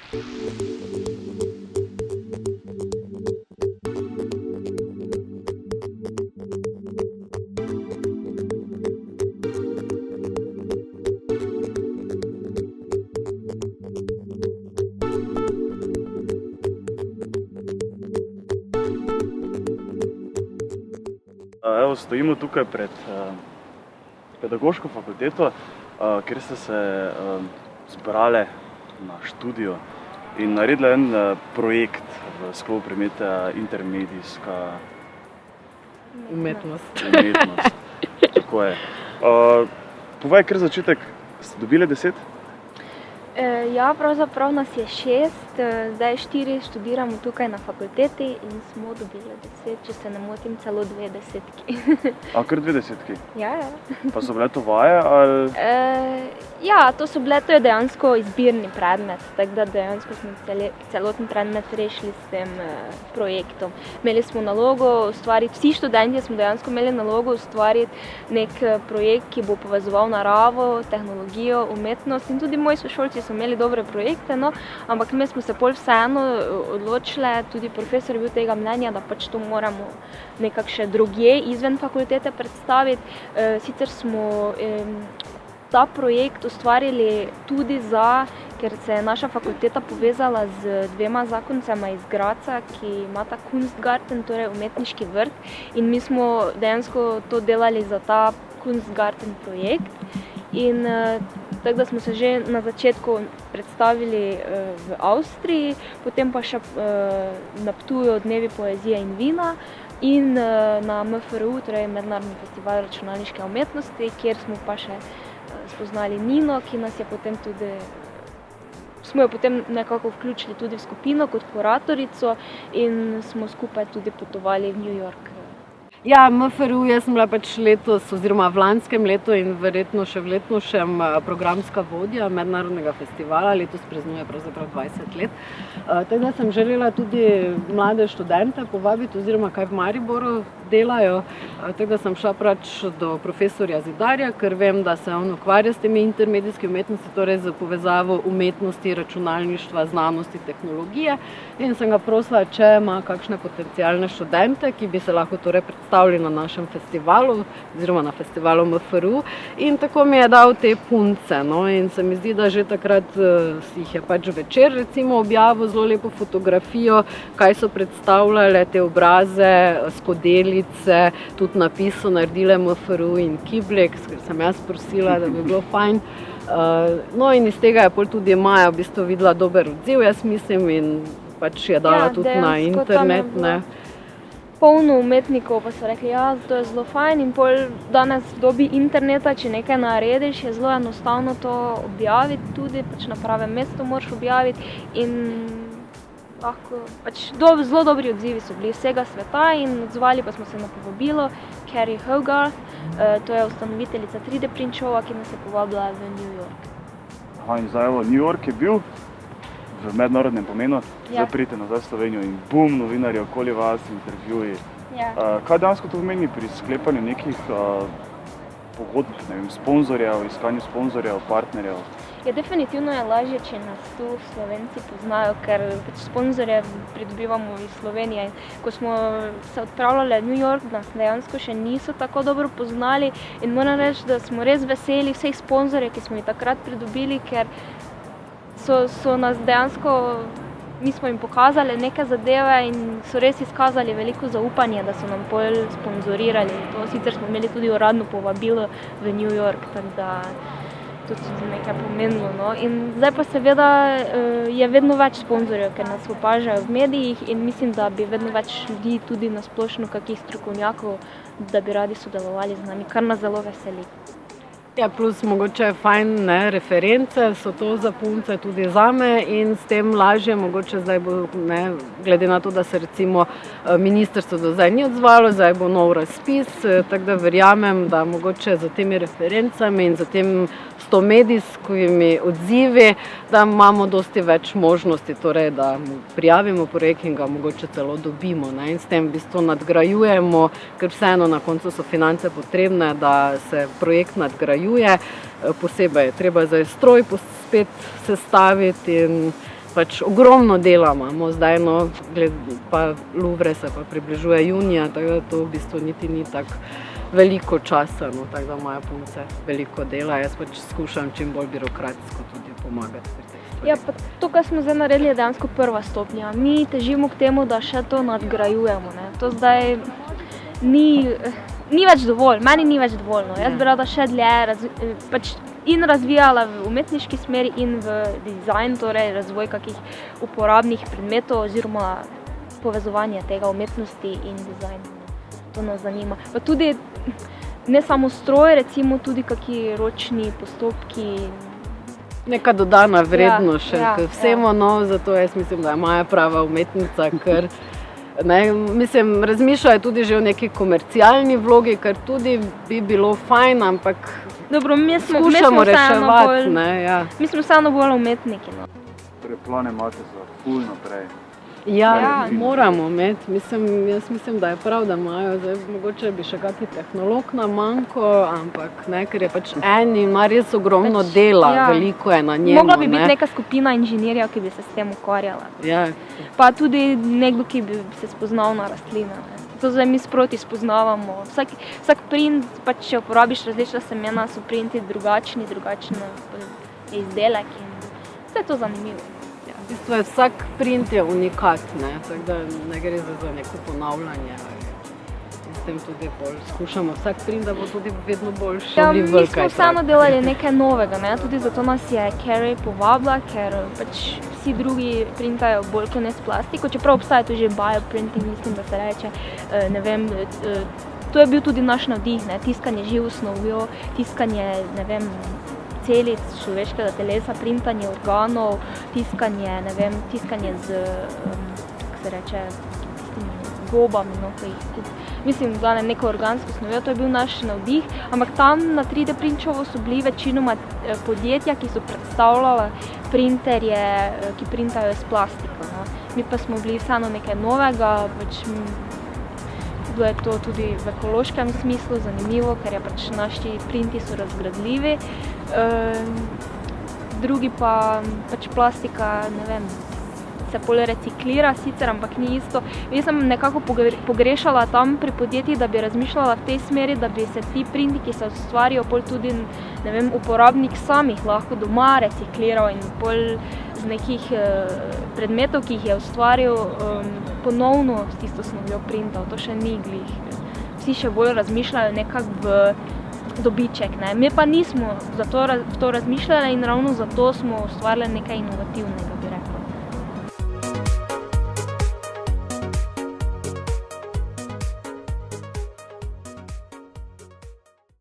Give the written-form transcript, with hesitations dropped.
Evo, stojimo tukaj pred pedagoško fakulteto, kjer ste se zbrali na študiju in naredili en projekt v sklopu predmeta intermedijska umetnost. Tako je. Povej, kar začetek, ste dobili 10? Ja, pravzaprav nas je 6, zdaj 4 študiramo tukaj na fakulteti in smo dobili 10, če se ne motim, celo 2 desetki. A kar 2 desetki? Ja. Pa so bile to vaje ali? Ja, to je dejansko izbirni predmet, tako da dejansko smo celoten predmet rešili s tem projektom. Imeli smo nalogo ustvariti, vsi študenti smo dejansko imeli nalogo ustvariti nek projekt, ki bo povezoval naravo, tehnologijo, umetnost in tudi moji sošolci so imeli dobre projekte, no, ampak mi smo se pol vseeno odločili, tudi profesor je bil tega mnenja, da pač to moramo nekako še drugje izven fakultete predstaviti. Sicer smo ta projekt ustvarili tudi ker se je naša fakulteta povezala z 2 zakoncema iz Graca, ki imata Kunstgarten, torej umetniški vrt, in mi smo dejansko to delali za ta Kunstgarten projekt. In tako da smo se že na začetku predstavili v Avstriji, potem pa še na Ptuju Dnevi poezije in vina in na MFRU, torej Mednarodni festival računalniške umetnosti, kjer smo pa še spoznali Nino, ki nas je potem tudi, smo jo potem nekako vključili tudi v skupino kot kuratorico in smo skupaj tudi potovali v New York. Ja, MFRU, jaz sem bila pač letos oziroma v lanskem letu in verjetno še v letošnjem programska vodja mednarodnega festivala, letos praznuje pravzaprav 20 let. Tako da sem želela tudi mlade študente povabiti oziroma kaj v Mariboru delajo. Tako da sem šla pač do profesorja Zidarja, ker vem, da se on ukvarja s temi intermedijskimi umetnosti, torej z povezavo umetnosti, računalništva, znanosti, tehnologije. In sem ga prosila, če ima kakšne potencialne študente, ki bi se lahko torej predstavili na našem festivalu oziroma na festivalu MFRU. In tako mi je dal te punce. No? In se mi zdi, da že takrat jih je pač večer recimo objavil zelo lepo fotografijo, kaj so predstavljale te obraze, skodelice, tudi napisal naredile MFRU in Kiblex, ker sem jaz prosila, da bi bilo fajn. No in iz tega je pol tudi Maja v bistvu videla dober odziv, jaz mislim, in pač je dala tudi na internet. Polno umetnikov pa so rekli, ja, to je zelo fajn in pol danes v dobi interneta, če nekaj narediš, je zelo enostavno to objaviti tudi, pač na pravem mestu moraš objaviti in lahko, pač zelo dobri odzivi so bili vsega sveta in odzvali pa smo se na povabilo Carrie Hogarth, to je ustanoviteljica 3D Print-Showa, ki nas je povabila v New York. Aha, in zdaj New York je bil v mednarodnem pomenu, zdaj pridete nazaj v Slovenijo in bum, novinarji okoli vas, intervjuji. Kaj dejansko to pomeni pri sklepanju nekih pogodb, ne vem, sponzorjev, iskanju sponzorjev, partnerjev? Ja, definitivno je lažje, če nas tu Slovenci poznajo, ker sponzorje pridobivamo iz Slovenije. Ko smo se odpravljali v New York, nas dejansko še niso tako dobro poznali in moram reči, da smo res veseli vseh sponzorjev, ki smo jih takrat pridobili, ker so nas dejansko, mi smo jim pokazali neke zadeve in so res izkazali veliko zaupanje, da so nam pol sponzorirali. To sicer smo imeli tudi uradno povabilo v New York, tako da tudi nekaj pomenilo. No. In zdaj pa seveda je vedno več sponzorjev, ker nas opažajo v medijih in mislim, da bi vedno več ljudi, tudi na splošno kakih strokovnjakov, da bi radi sodelovali z nami, kar nas zelo veseli. Ja, plus mogoče je fajn, ne, reference so to za punce tudi zame in s tem lažje mogoče zdaj bo, ne, glede na to, da se recimo ministrstvo do zdaj ni odzvalo, zdaj bo nov razpis, tako da verjamem, da mogoče za temi referencami in za tem s to medijskimi odzivi, da imamo dosti več možnosti, torej da prijavimo projekt in ga mogoče celo dobimo, ne, in s tem v bistvu nadgrajujemo, ker vseeno na koncu so finance potrebne, da se projekt nadgrajuje. Posebej je treba zdaj stroj spet sestaviti in pač ogromno dela imamo, zdaj pa Louvre se pa približuje junija, tako da to v bistvu niti ni tako veliko časa, tako da imajo punce veliko dela, jaz pač skušam čim bolj birokratsko tudi pomagati pri teh stvarih. Ja, pa to, kar smo zdaj naredili, je dejansko prva stopnja. Mi težimo k temu, da še to nadgrajujemo, ne. To zdaj ni več dovolj, meni ni več dovolj, no. Jaz bi rada še dlje pač in razvijala v umetniški smeri in v dizajn, torej razvoj kakih uporabnih predmetov oziroma povezovanje tega umetnosti in dizajna. To nas zanima. Pa tudi ne samo stroj, recimo tudi kakšni ročni postopki. Neka dodana vrednost še k vsemu, zato jaz mislim, da je Maja prava umetnica, ker razmišljajo tudi že o neki komercialni vlogi, ker tudi bi bilo fajn, ampak dobro, skušamo reševati. Mi smo vseeno bolj umetniki. Torej, plane imate za ful naprej. Ja, moramo imeti. Jaz mislim, da je prav, da imajo. Zdaj, mogoče bi še kakšen tehnolog na manjko, ampak ker je pač en in ima res ogromno dela, veliko je na njemu. Mogla bi biti neka skupina inženirjev, ki bi se s tem ukvarjala. Ja. Pa tudi nekdo, ki bi se spoznal na rastline. To zdaj mi sproti spoznavamo. Vsak print, pač če uporabiš različna semena, so printi drugačni izdelek in vse je to zanimivo. V bistvu je vsak print je unikat, tako da ne gre za neko ponavljanje. S tem tudi bolj skušamo vsak print, da bo tudi vedno bolj šaljiv. Mi smo vseeno delali nekaj novega, tudi zato nas je Carey povabila, ker pač vsi drugi printajo bolj kot ne s plastiko, čeprav obstaja tudi že bioprinting, mislim, da se reče, ne vem, to je bil tudi naš navdih, tiskanje živo snovjo, tiskanje, ne vem, celic človeškega telesa, printanje organov, tiskanje z, kako se reče, gobami, mislim, da neko organsko snovjo, to je bil naš navdih, ampak tam na 3D printčovo so bili večinoma podjetja, ki so predstavljala printerje, ki printajo s plastiko. Mi pa smo bili vseeno nekaj novega, pač bilo je to tudi v ekološkem smislu zanimivo, ker je pač naši printi so razgradljivi. Drugi pa pač plastika, ne vem, se pol reciklira sicer, ampak ni isto. Jaz sem nekako pogrešala tam pri podjetjih, da bi razmišljala v tej smeri, da bi se ti printi, ki se ustvarijo, pol tudi, ne vem, uporabnik samih lahko doma recikliral in pol z nekih predmetov, ki jih je ustvaril, ponovno s tisto snovjo printal. To še ni glih. Vsi še bolj razmišljajo nekako v dobiček. Mi pa nismo v to razmišljali in ravno zato smo ustvarili nekaj inovativnega.